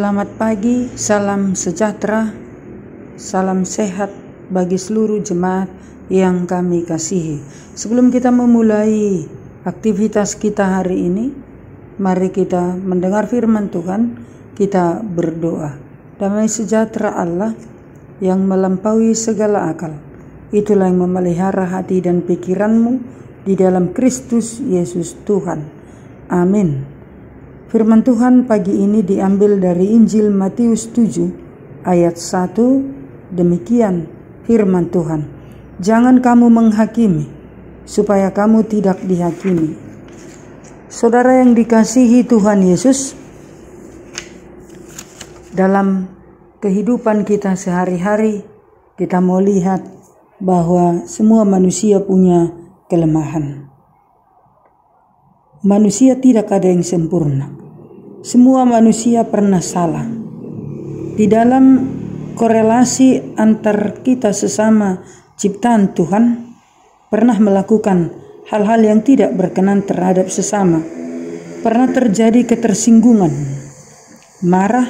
Selamat pagi, salam sejahtera, salam sehat bagi seluruh jemaat yang kami kasihi. Sebelum kita memulai aktivitas kita hari ini, mari kita mendengar firman Tuhan, kita berdoa. Damai sejahtera Allah yang melampaui segala akal, itulah yang memelihara hati dan pikiranmu di dalam Kristus Yesus Tuhan. Amin. Firman Tuhan pagi ini diambil dari Injil Matius 7 ayat 1. Demikian firman Tuhan. Jangan kamu menghakimi, supaya kamu tidak dihakimi. Saudara yang dikasihi Tuhan Yesus, dalam kehidupan kita sehari-hari, kita mau lihat bahwa semua manusia punya kelemahan. Manusia tidak ada yang sempurna. Semua manusia pernah salah. Di dalam korelasi antar kita sesama ciptaan Tuhan, pernah melakukan hal-hal yang tidak berkenan terhadap sesama. Pernah terjadi ketersinggungan, marah,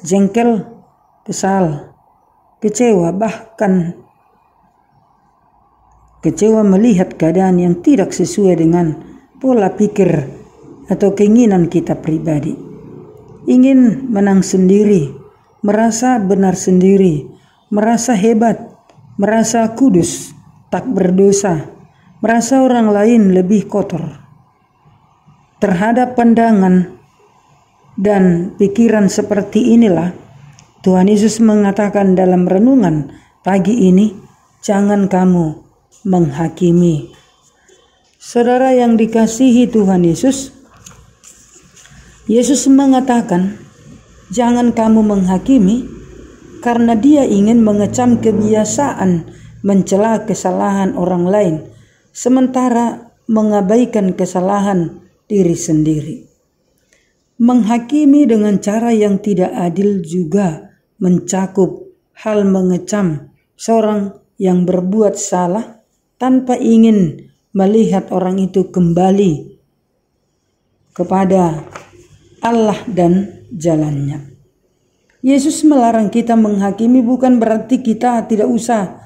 jengkel, kesal, kecewa, bahkan kecewa melihat keadaan yang tidak sesuai dengan pola pikir atau keinginan kita pribadi. Ingin menang sendiri, merasa benar sendiri, merasa hebat, merasa kudus, tak berdosa, merasa orang lain lebih kotor. Terhadap pandangan dan pikiran seperti inilah Tuhan Yesus mengatakan dalam renungan pagi ini, jangan kamu menghakimi. Saudara yang dikasihi Tuhan Yesus, Yesus mengatakan, jangan kamu menghakimi, karena Dia ingin mengecam kebiasaan mencela kesalahan orang lain, sementara mengabaikan kesalahan diri sendiri. Menghakimi dengan cara yang tidak adil juga mencakup hal mengecam seorang yang berbuat salah tanpa ingin melihat orang itu kembali kepada Allah dan jalannya. Yesus melarang kita menghakimi bukan berarti kita tidak usah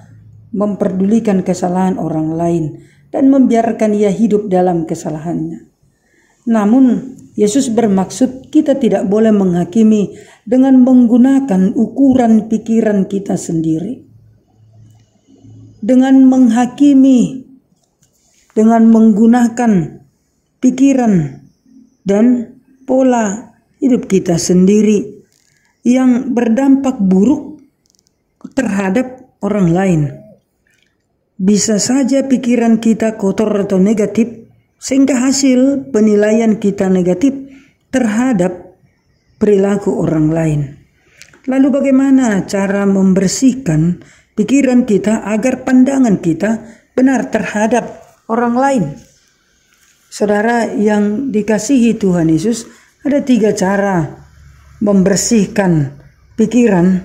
memperdulikan kesalahan orang lain dan membiarkan ia hidup dalam kesalahannya. Namun Yesus bermaksud kita tidak boleh menghakimi dengan menggunakan ukuran pikiran kita sendiri. Dengan menghakimi, dengan menggunakan pikiran dan pola hidup kita sendiri yang berdampak buruk terhadap orang lain. Bisa saja pikiran kita kotor atau negatif, sehingga hasil penilaian kita negatif terhadap perilaku orang lain. Lalu bagaimana cara membersihkan pikiran kita agar pandangan kita benar terhadap orang lain? Saudara yang dikasihi Tuhan Yesus, ada 3 cara membersihkan pikiran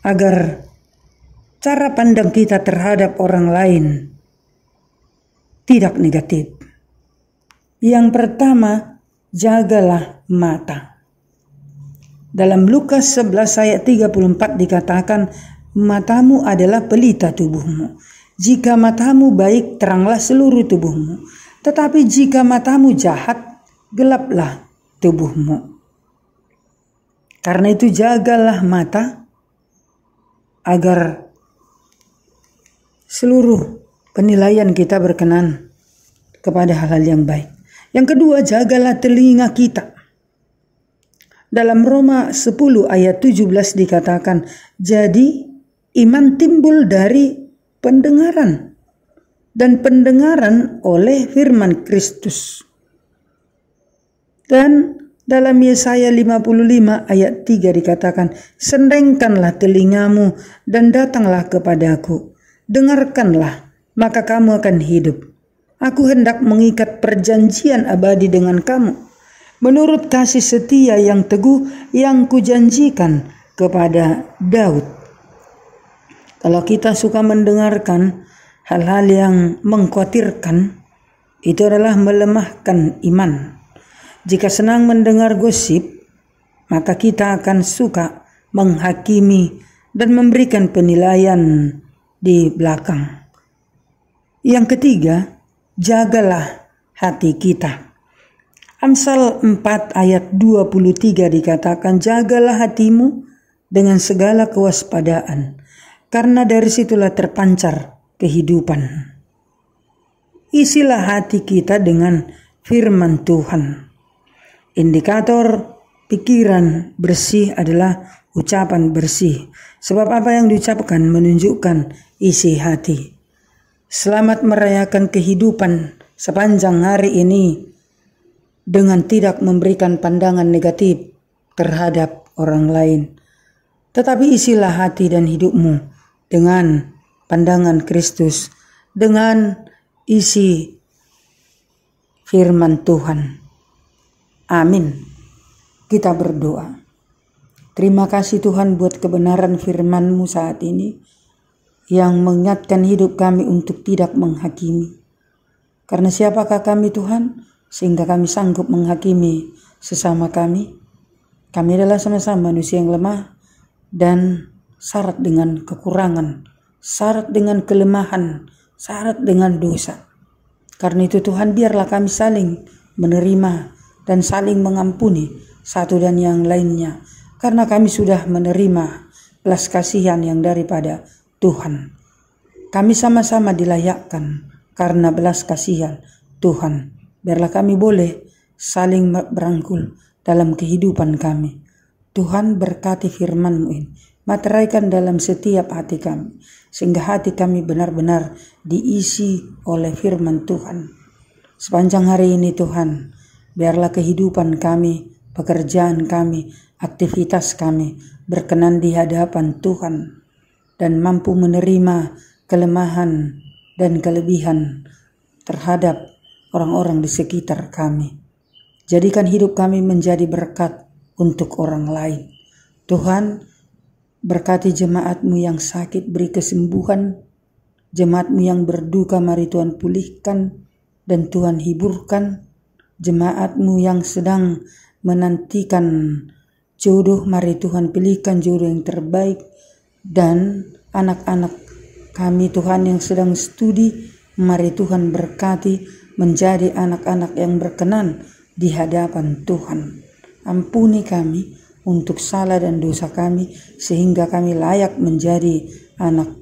agar cara pandang kita terhadap orang lain tidak negatif. Yang pertama, jagalah mata. Dalam Lukas 11 ayat 34 dikatakan, matamu adalah pelita tubuhmu. Jika matamu baik, teranglah seluruh tubuhmu. Tetapi jika matamu jahat, gelaplah tubuhmu. Karena itu jagalah mata agar seluruh penilaian kita berkenan kepada hal-hal yang baik. Yang kedua, jagalah telinga kita. Dalam Roma 10 ayat 17 dikatakan, jadi iman timbul dari pendengaran, dan pendengaran oleh firman Kristus. Dan dalam Yesaya 55 ayat 3 dikatakan, sendengkanlah telingamu dan datanglah kepadaku. Dengarkanlah, maka kamu akan hidup. Aku hendak mengikat perjanjian abadi dengan kamu, menurut kasih setia yang teguh yang kujanjikan kepada Daud. Kalau kita suka mendengarkan hal-hal yang mengkhawatirkan, itu adalah melemahkan iman. Jika senang mendengar gosip, maka kita akan suka menghakimi dan memberikan penilaian di belakang. Yang ketiga, jagalah hati kita. Amsal 4 ayat 23 dikatakan, jagalah hatimu dengan segala kewaspadaan, karena dari situlah terpancar kehidupan. Isilah hati kita dengan firman Tuhan. Indikator pikiran bersih adalah ucapan bersih. Sebab apa yang diucapkan menunjukkan isi hati. Selamat merayakan kehidupan sepanjang hari ini dengan tidak memberikan pandangan negatif terhadap orang lain. Tetapi isilah hati dan hidupmu dengan pandangan Kristus, dengan isi firman Tuhan. Amin. Kita berdoa. Terima kasih Tuhan buat kebenaran firman-Mu saat ini yang mengingatkan hidup kami untuk tidak menghakimi. Karena siapakah kami Tuhan sehingga kami sanggup menghakimi sesama kami? Kami adalah sama-sama manusia yang lemah dan syarat dengan kekurangan, syarat dengan kelemahan, syarat dengan dosa. Karena itu Tuhan, biarlah kami saling menerima dan saling mengampuni satu dan yang lainnya. Karena kami sudah menerima belas kasihan yang daripada Tuhan. Kami sama-sama dilayakkan karena belas kasihan Tuhan. Biarlah kami boleh saling berangkul dalam kehidupan kami. Tuhan berkati firman-Mu ini, materaikan dalam setiap hati kami, sehingga hati kami benar-benar diisi oleh firman Tuhan. Sepanjang hari ini Tuhan, biarlah kehidupan kami, pekerjaan kami, aktivitas kami berkenan di hadapan Tuhan dan mampu menerima kelemahan dan kelebihan terhadap orang-orang di sekitar kami. Jadikan hidup kami menjadi berkat untuk orang lain. Tuhan, berkati jemaat-Mu yang sakit, beri kesembuhan. Jemaat-Mu yang berduka, mari Tuhan pulihkan dan Tuhan hiburkan. Jemaat-Mu yang sedang menantikan jodoh, mari Tuhan pilihkan jodoh yang terbaik. Dan anak-anak kami Tuhan yang sedang studi, mari Tuhan berkati menjadi anak-anak yang berkenan di hadapan Tuhan. Ampuni kami untuk salah dan dosa kami, sehingga kami layak menjadi anak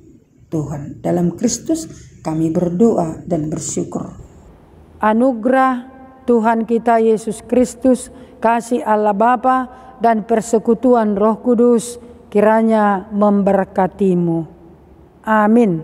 Tuhan. Dalam Kristus kami berdoa dan bersyukur. Anugerah Tuhan kita Yesus Kristus, kasih Allah Bapa dan persekutuan Roh Kudus kiranya memberkatimu. Amin.